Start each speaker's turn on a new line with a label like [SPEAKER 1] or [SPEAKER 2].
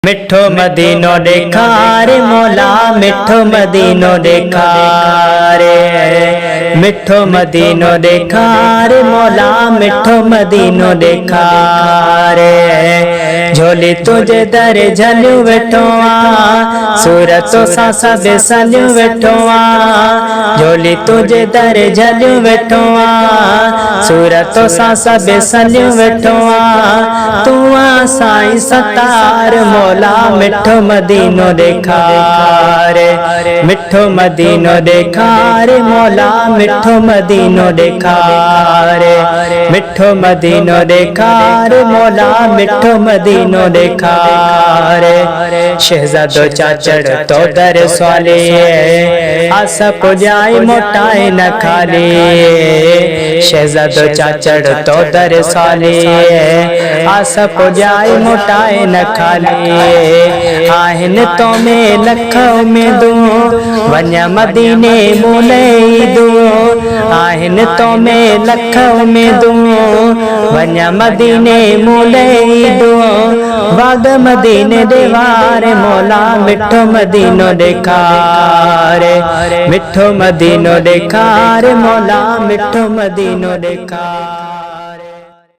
[SPEAKER 1] मिठो मदीनो देखा रे मौला, मिठो मदीनो देखा रे, मिठो मदीनो देखा रे मौला, मिठो मदीनो देखा रे। झोली तुझे दर झलियो वेठो आ, सूरतो सासा बेसलियो वेठो आ। झोली तुझे दर झलियो वेठो आ, सूरतो सासा बेसलियो वेठो आ। तू आ साईं सतार मौला, मिठो मदीनो देखा रे, मिठो मदीनो देखा रे मौला, मिठो मदीनो देखा रे, मिठो मदीनो देखा रे मौला, मिठो मदीनो देखा रे। शहजादो चाचड़ तो दर स्वाले, आसा पुजाई मोटाई न खाली। शहजादो चाचड़ तो दर स्वाले, आसा पुजाई मोटाई न खाली। आहिन तो में लखों में दू, वन्या मदीने मोले दू। आहिन तो में लखों में दू, वन्या मदीने मोले दू। वाग मदीने देवारे मौला, मिठो मदीनो देखा रे, मिठो मदीनो देखा रे मौला, मिठो मदीनो देखा।